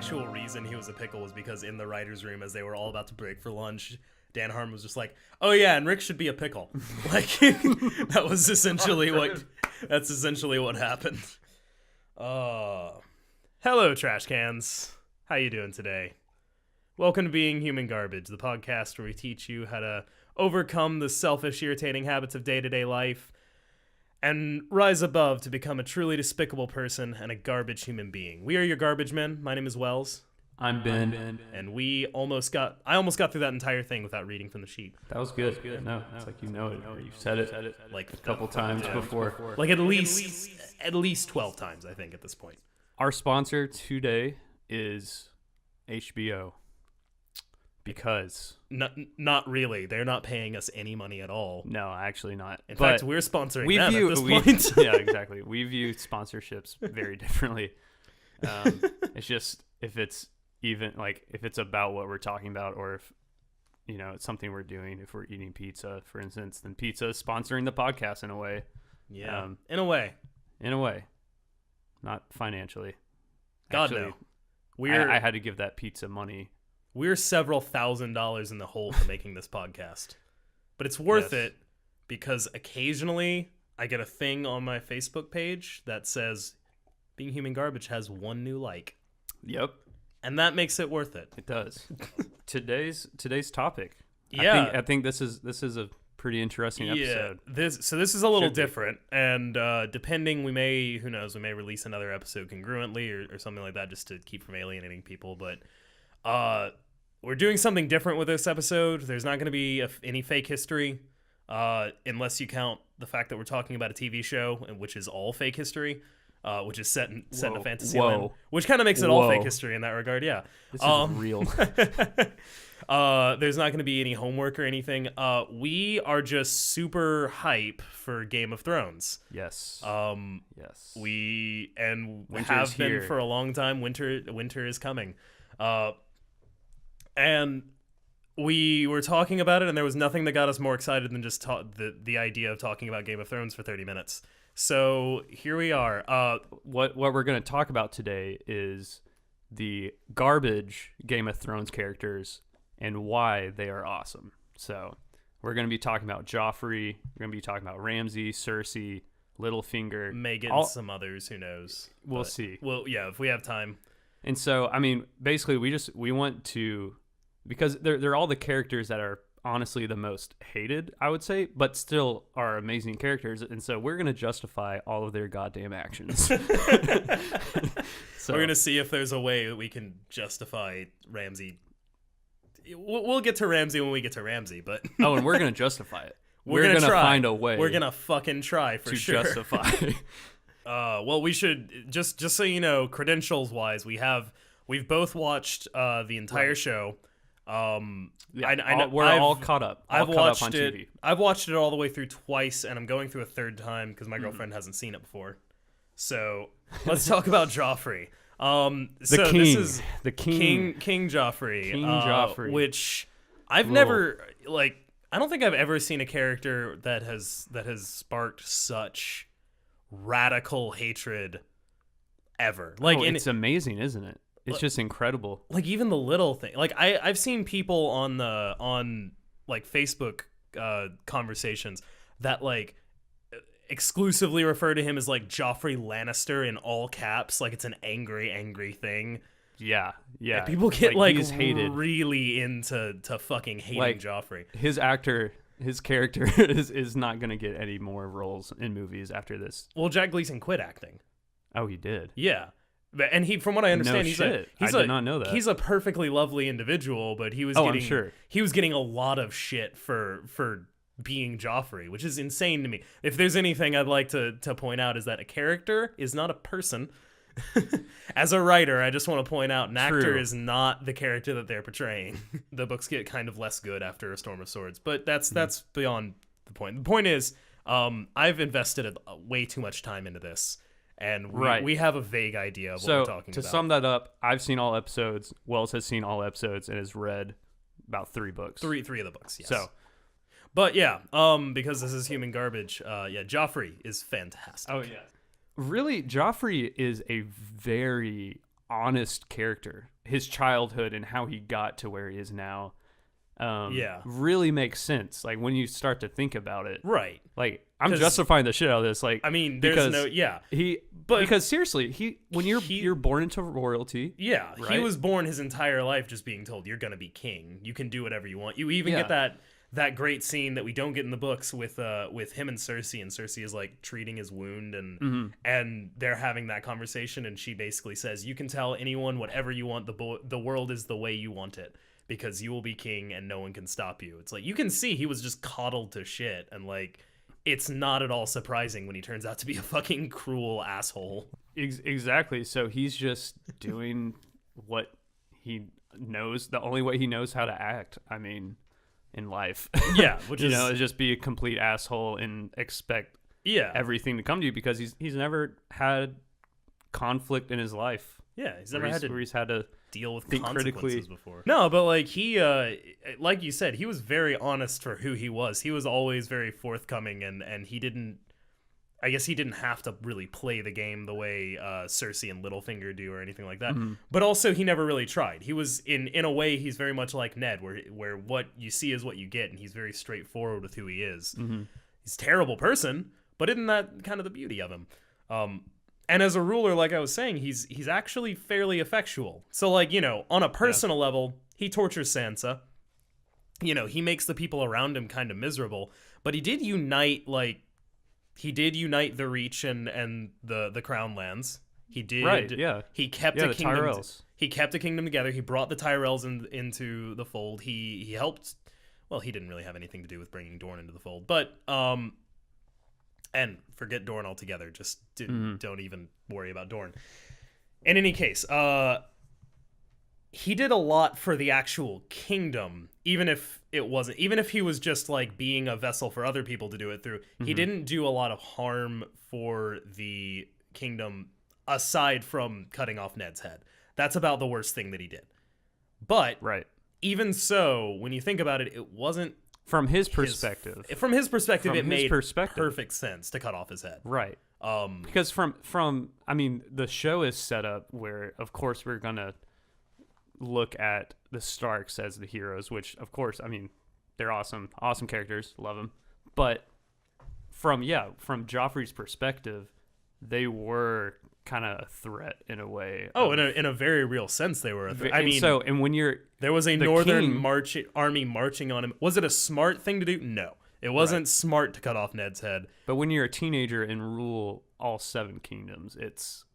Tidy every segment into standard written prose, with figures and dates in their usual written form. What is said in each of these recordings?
actual reason he was a pickle was because in the writer's room, as they were all about to break for lunch, Dan Harmon was just like, "Oh yeah, and Rick should be a pickle." Like that's essentially what happened. Hello, trash cans. How you doing today? Welcome to Being Human Garbage, the podcast where we teach you how to overcome the selfish, irritating habits of day-to-day life and rise above to become a truly despicable person and a garbage human being. We are your garbage men. My name is Wells. I'm Ben. And I almost got through that entire thing without reading from the sheet. That was good. No, it's like you know it, or you've said it like a couple times before. Like at least 12 times, I think, at this point. Our sponsor today is HBO. Because not really. They're not paying us any money at all. No, actually not. In fact, we're sponsoring them at this point. Yeah, exactly. We view sponsorships very differently. It's just if it's about what we're talking about, or if it's something we're doing. If we're eating pizza, for instance, then pizza is sponsoring the podcast in a way. Yeah, in a way, not financially. God, actually, no. I had to give that pizza money. We're several $1,000s in the hole for making this podcast. But it's worth it because occasionally I get a thing on my Facebook page that says Being Human Garbage has one new like. Yep. And that makes it worth it. It does. Today's topic. Yeah. I think this is a pretty interesting episode. This is a little different, and depending, we may release another episode congruently or something like that just to keep from alienating people, but we're doing something different with this episode. There's not going to be any fake history, unless you count the fact that we're talking about a TV show, which is all fake history, which is set in a fantasy land, which kind of makes it all fake history in that regard. Yeah, this is real. There's not going to be any homework or anything. We are just super hype for Game of Thrones. Yes. Yes. We Winter's have been here. for a long time. Winter is coming. And we were talking about it, and there was nothing that got us more excited than just the idea of talking about Game of Thrones for 30 minutes. So here we are. What we're going to talk about today is the garbage Game of Thrones characters and why they are awesome. So we're going to be talking about Joffrey. We're going to be talking about Ramsay, Cersei, Littlefinger. Megan, some others, who knows. We'll see. Well, yeah, if we have time. And so, I mean, basically, we want to, because they're all the characters that are honestly the most hated, I would say, but still are amazing characters. And so we're going to justify all of their goddamn actions. So we're going to see if there's a way that we can justify Ramsay. We'll get to Ramsay when we get to Ramsay, but... Oh, and we're going to justify it. We're going to find a way. We're going to fucking try for sure. To justify. Well, we should just so you know, credentials-wise, we've both watched the entire show. I know we're all caught up. I've watched watched it. TV. I've watched it all the way through twice, and I'm going through a third time because my girlfriend hasn't seen it before. So let's talk about Joffrey. The king Joffrey. King Joffrey, which I've never I don't think I've ever seen a character that has sparked such radical hatred ever. It's amazing, isn't it? It's just incredible. Like even the little thing. Like I've seen people on Facebook conversations that exclusively refer to him as Joffrey Lannister in all caps, like it's an angry thing. Yeah. People get he's hated. Really into fucking hating Joffrey. His character is not going to get any more roles in movies after this. Well, Jack Gleason quit acting. Oh, he did. Yeah. And he, from what I understand, I did not know that. He's a perfectly lovely individual, but he was getting a lot of shit for being Joffrey, which is insane to me. If there's anything I'd like to point out is that a character is not a person. As a writer, I just want to point out an actor is not the character that they're portraying. The books get kind of less good after A Storm of Swords, but that's beyond the point. The point is, I've invested way too much time into this. And we have a vague idea of what we're talking about. To sum that up, I've seen all episodes. Wells has seen all episodes and has read about 3 books. Three of the books, yes. So, but yeah, because this is human garbage, Joffrey is fantastic. Oh, yeah. Really, Joffrey is a very honest character. His childhood and how he got to where he is now really makes sense. Like when you start to think about it. Right. Like I'm justifying the shit out of this. Like I mean, there's because seriously, when you're born into royalty. Yeah. Right? He was born his entire life just being told you're gonna be king. You can do whatever you want. You even get that great scene that we don't get in the books with him and Cersei is like treating his wound and they're having that conversation and she basically says you can tell anyone whatever you want, the world is the way you want it because you will be king and no one can stop you. It's like you can see he was just coddled to shit and like it's not at all surprising when he turns out to be a fucking cruel asshole. Exactly. So he's just doing what he knows, the only way he knows how to act. I mean, in life. Yeah, which is just be a complete asshole and expect everything to come to you because he's never had conflict in his life. Yeah, he's never had to deal with consequences before. No, but like he like you said, he was very honest for who he was. He was always very forthcoming and he didn't have to really play the game the way Cersei and Littlefinger do or anything like that. Mm-hmm. But also, he never really tried. He was, in a way, he's very much like Ned, where what you see is what you get, and he's very straightforward with who he is. Mm-hmm. He's a terrible person, but isn't that kind of the beauty of him? And as a ruler, like I was saying, he's actually fairly effectual. So, like, on a personal level, he tortures Sansa. He makes the people around him kind of miserable, but he did unite, the Reach and the Crown Lands. He did. Right, yeah. He kept a kingdom. Tyrells. He kept a kingdom together. He brought the Tyrells into the fold. He helped. Well, he didn't really have anything to do with bringing Dorne into the fold, but and forget Dorne altogether. Just don't even worry about Dorne. In any case, he did a lot for the actual kingdom, even if he was just like being a vessel for other people to do it through. Mm-hmm. He didn't do a lot of harm for the kingdom aside from cutting off Ned's head. That's about the worst thing that he did. But even so, when you think about it, it wasn't from his perspective. It made perfect sense to cut off his head. Right. Because from I mean, the show is set up where, of course, we're gonna look at the Starks as the heroes, which of course, I mean, they're awesome characters, love them. But from Joffrey's perspective, they were kind of a threat in a way. Oh, in a very real sense, they were a threat. There was a northern army marching on him. Was it a smart thing to do? No, it wasn't smart to cut off Ned's head. But when you're a teenager and rule all 7 kingdoms, it's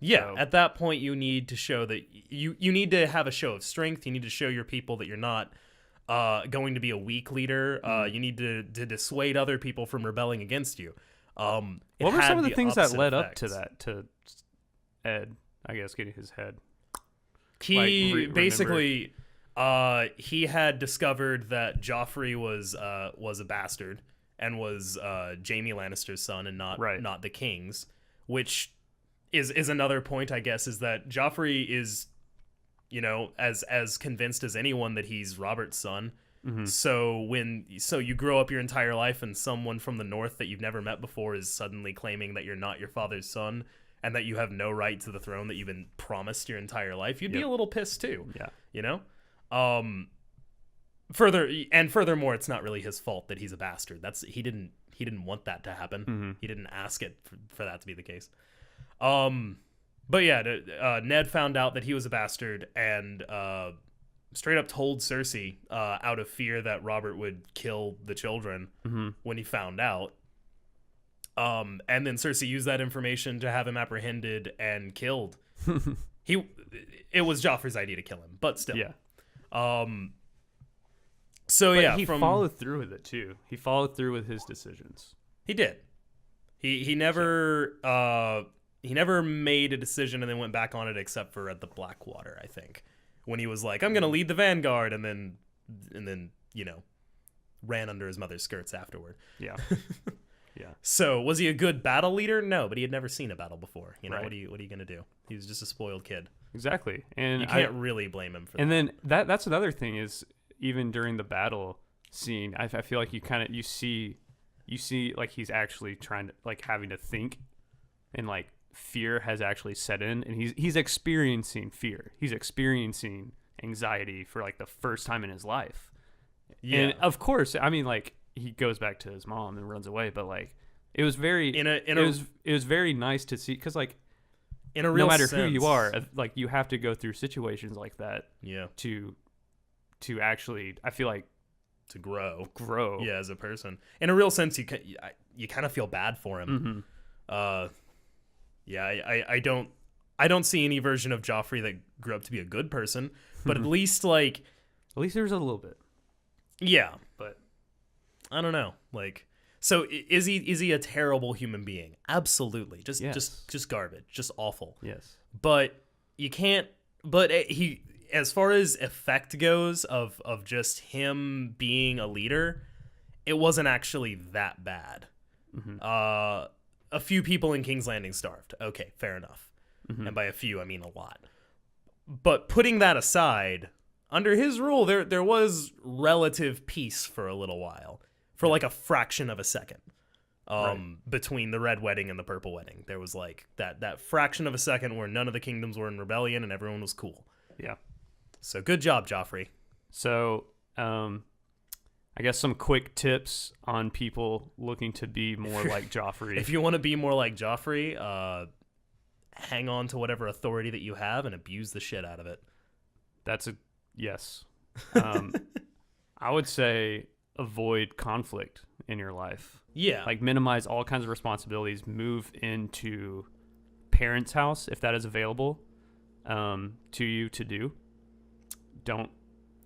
at that point, you need to show that you need to have a show of strength. You need to show your people that you're not going to be a weak leader. You need to dissuade other people from rebelling against you. What were some of the things that led up to that? To Ed, I guess, getting his head. He basically he had discovered that Joffrey was a bastard and was Jaime Lannister's son and not the king's, which is another point, I guess, is that Joffrey is, as convinced as anyone that he's Robert's son. Mm-hmm. So you grow up your entire life and someone from the north that you've never met before is suddenly claiming that you're not your father's son and that you have no right to the throne that you've been promised your entire life, you'd be a little pissed too. Yeah. Furthermore, it's not really his fault that he's a bastard. He didn't want that to happen. Mm-hmm. He didn't ask it for that to be the case. But yeah, Ned found out that he was a bastard and straight up told Cersei out of fear that Robert would kill the children when he found out. And then Cersei used that information to have him apprehended and killed. It was Joffrey's idea to kill him, but still. Yeah. He followed through with it too. He followed through with his decisions. He did. He never made a decision and then went back on it except for at the Blackwater, I think. When he was like, I'm going to lead the vanguard, and then ran under his mother's skirts afterward. Yeah. Yeah. So was he a good battle leader? No, but he had never seen a battle before. What are you going to do? He was just a spoiled kid. Exactly. And you can't really blame him for that. And then that's another thing is, even during the battle scene, I feel like you see like he's actually trying to, like, having to think and like fear has actually set in, and he's experiencing fear. He's experiencing anxiety for like the first time in his life. Yeah. And of course, I mean, like, he goes back to his mom and runs away, but like it was very it was very nice to see, because like in a real no matter sense, who you are, like you have to go through situations like that to actually, I feel like, to grow as a person. In a real sense, you kind of feel bad for him. I don't see any version of Joffrey that grew up to be a good person, but at least there's a little bit. Yeah, but I don't know. Like, so is he a terrible human being? Absolutely. Just garbage. Just awful. Yes. But you can't. But he, as far as effect goes of just him being a leader, it wasn't actually that bad. A few people in King's Landing starved. Okay, fair enough. And by a few, I mean a lot. But putting that aside, under his rule, there was relative peace for a little while, for like a fraction of a second, between the Red Wedding and the Purple Wedding. There was like that fraction of a second where none of the kingdoms were in rebellion and everyone was cool. Yeah. So good job, Joffrey. So, I guess some quick tips on people looking to be more like Joffrey. If you want to be more like Joffrey, hang on to whatever authority that you have and abuse the shit out of it. That's a yes. I would say avoid conflict in your life. Yeah. Like minimize all kinds of responsibilities. Move into parents' house if that is available to you to do. Don't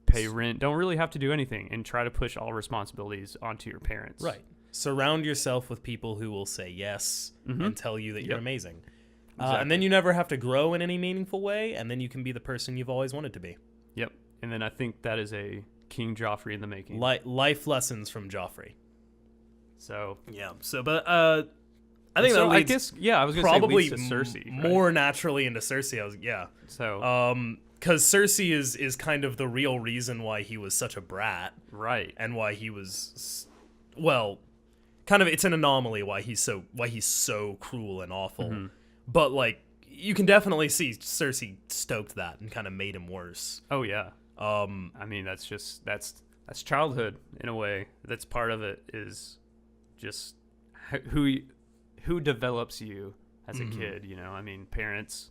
pay rent. Don't really have to do anything, and try to push all responsibilities onto your parents. Right. Surround yourself with people who will say yes and tell you that you're amazing. Exactly. And then you never have to grow in any meaningful way, and then you can be the person you've always wanted to be. Yep. And then I think that is a King Joffrey in the making. Life lessons from Joffrey. So yeah. So, but I think that leads, I guess, I was gonna probably say leads to Cersei, more naturally into Cersei. So because Cersei is kind of the real reason why he was such a brat, right? And why he was, well, kind of, it's an anomaly why he's so cruel and awful. But like, you can definitely see Cersei stoked that and kind of made him worse. Oh yeah. I mean, that's childhood in a way. That's part of it, is just who develops you as a kid. You know, I mean, parents,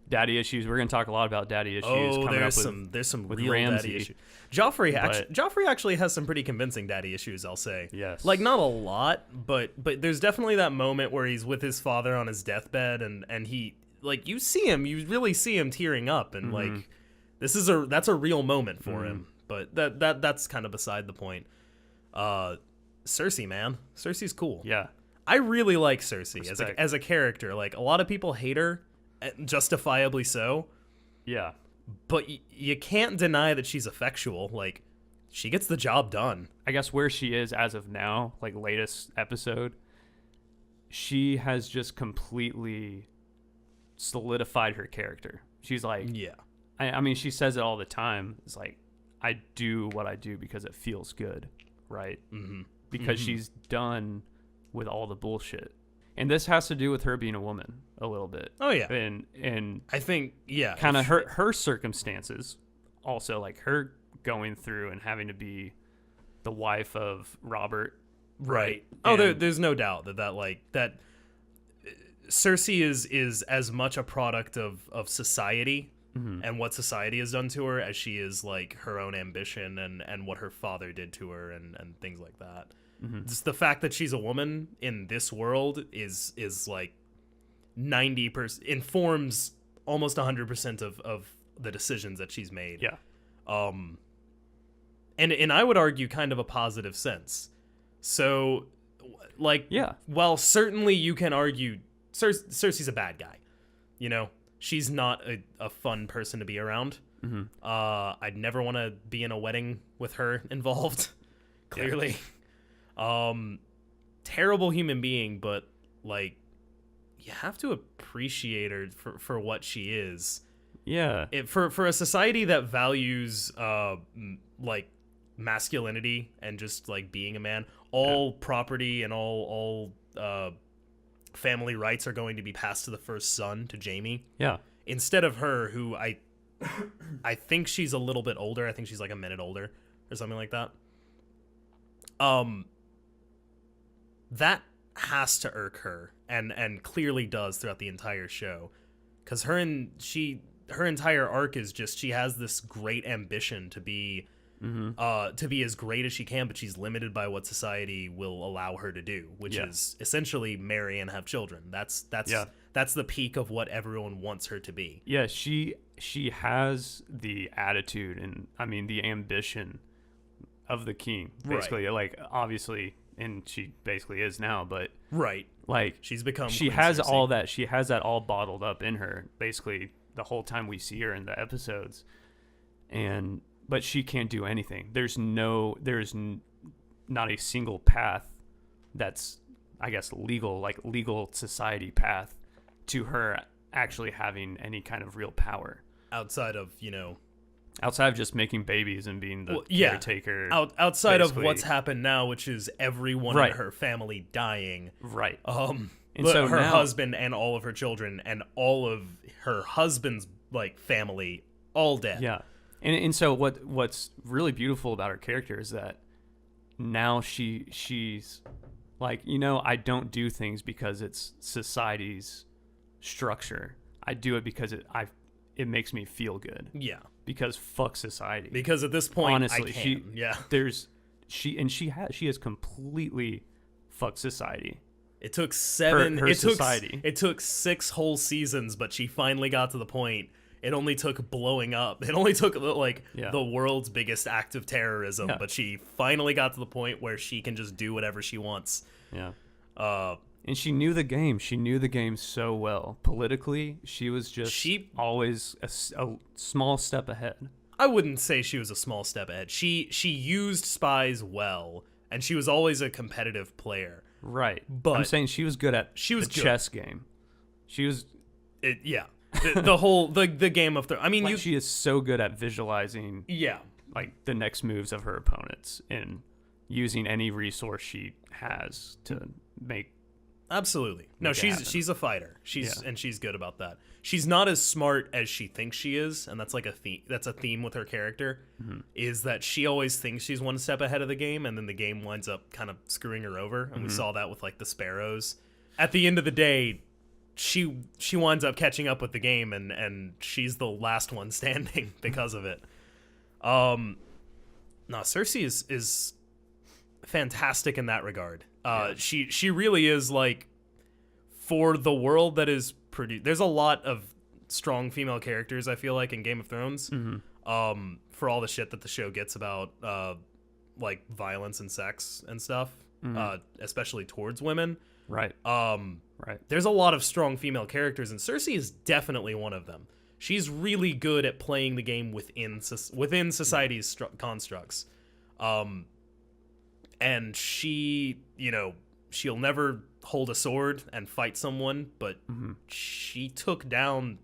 daddy issues. We're gonna talk a lot about daddy issues. Oh, there's some real Ramsay. daddy issues. Joffrey actually has some pretty convincing daddy issues, I'll say. Yes. Like, not a lot, but there's definitely that moment where he's with his father on his deathbed, and he, like, you really see him tearing up, and like, that's a real moment for him. But that's kind of beside the point. Cersei, man. Cersei's cool. Yeah. I really like Cersei Respect. as a character. Like, a lot of people hate her, justifiably so. Yeah. But you can't deny that she's effectual. Like, she gets the job done. I guess where she is as of now, like latest episode, she has just completely solidified her character. She's like, yeah. I mean, she says it all the time. It's like, I do what I do because it feels good, right? Because she's done with all the bullshit. And this has to do with her being a woman a little bit. Oh, yeah. And I think, yeah. kind of her circumstances also, like her going through and having to be the wife of Robert. Right. Oh, there's no doubt that Cersei is as much a product of society and what society has done to her as she is like her own ambition and what her father did to her and things like that. Just the fact that she's a woman in this world is like 90% informs almost 100% of the decisions that she's made. Yeah. And I would argue kind of a positive sense. So, like, well, certainly you can argue Cersei's a bad guy. You know, she's not a fun person to be around. I'd never want to be in a wedding with her involved. Clearly. Terrible human being, but like, you have to appreciate her for what she is. Yeah. For a society that values like masculinity and just like being a man, all property and all family rights are going to be passed to the first son, to Jaime. Yeah. Instead of her, who I think she's a little bit older. I think she's like a minute older or something like that. That has to irk her, and clearly does throughout the entire show, because her entire arc is just, she has this great ambition to be as great as she can, but she's limited by what society will allow her to do, which is essentially marry and have children. That's the peak of what everyone wants her to be. Yeah, she has the attitude and the ambition of the king, basically. Right. Like, obviously, and she basically is now, but right, like, she's become. She has Cersei. All that. She has that all bottled up in her, basically the whole time we see her in the episodes, but she can't do anything. There's not a single path that's, I guess, legal society path to her actually having any kind of real power outside of just making babies and being the caretaker. Outside of what's happened now, which is everyone in her family dying. Right. And so her husband and all of her children and all of her husband's family all dead. Yeah. And so what's really beautiful about her character is that now she's like, I don't do things because it's society's structure. I do it because it makes me feel good. Yeah. Because fuck society. Because at this point, honestly, she has completely fucked society. It took it took 6 whole seasons, but she finally got to the point. It only took blowing up. It only took the world's biggest act of terrorism, but she finally got to the point where she can just do whatever she wants. Yeah. And she knew the game. She knew the game so well. Politically, she was just always a small step ahead. I wouldn't say she was a small step ahead. She used spies well, and she was always a competitive player. Right. But I'm saying she was good at the chess game. She was... the whole the Game of Thrones. She is so good at visualizing the next moves of her opponents and using any resource she has to make... Absolutely. No, she's a fighter. And she's good about that. She's not as smart as she thinks she is, and that's like a theme. That's a theme with her character, is that she always thinks she's one step ahead of the game, and then the game winds up kind of screwing her over. And we saw that with the sparrows. At the end of the day, she winds up catching up with the game, and she's the last one standing because of it. No, Cersei is fantastic in that regard. She really is, for the world that is pretty. There's a lot of strong female characters, I feel like, in Game of Thrones. For all the shit that the show gets about violence and sex and stuff, especially towards women. Right. Right. There's a lot of strong female characters, and Cersei is definitely one of them. She's really good at playing the game within society's constructs. And she, she'll never hold a sword and fight someone, but she took down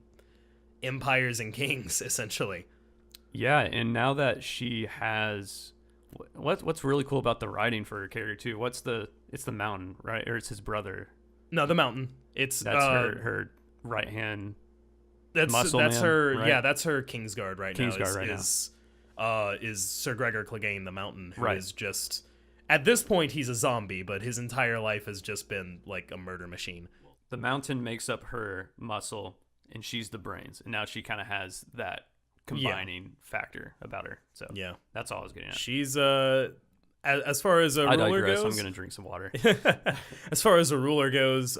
empires and kings, essentially. Yeah, and now that she has... What's really cool about the writing for her character, too? It's the Mountain, right? Or it's his brother. No, the Mountain. That's her right-hand muscle man, her, right? Yeah, that's her Kingsguard right now. Is Sir Gregor Clegane, the Mountain, who is just... At this point, he's a zombie, but his entire life has just been a murder machine. The Mountain makes up her muscle, and she's the brains. And now she kind of has that combining factor about her. So that's all I was getting at. She's as far as a ruler goes, I'm gonna drink some water. As far as a ruler goes,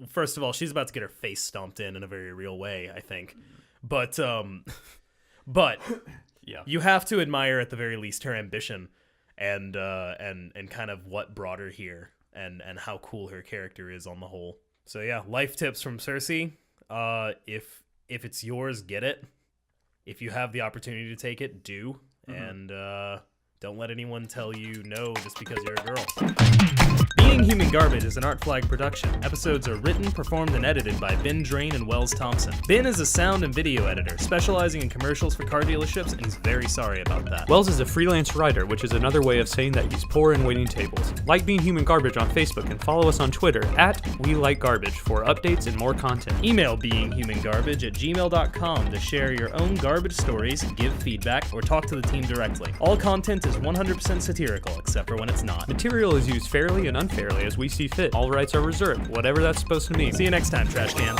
first of all, she's about to get her face stomped in a very real way, I think. But you have to admire at the very least her ambition and kind of what brought her here and how cool her character is on the whole. So life tips from Cersei. If it's yours, get it. If you have the opportunity to take it, do. And don't let anyone tell you no just because you're a girl. Being human Garbage is an Art Flag production. Episodes are written, performed, and edited by Ben Drain and Wells Thompson. Ben is a sound and video editor, specializing in commercials for car dealerships, and he's very sorry about that. Wells is a freelance writer, which is another way of saying that he's poor in waiting tables. Like Being Human Garbage on Facebook and follow us on Twitter @WeLikeGarbage for updates and more content. Email beinghumangarbage@gmail.com to share your own garbage stories, give feedback, or talk to the team directly. All content is 100% satirical, except for when it's not. Material is used fairly and unfairly as we see fit. All rights are reserved, whatever that's supposed to mean. See you next time, trash cans.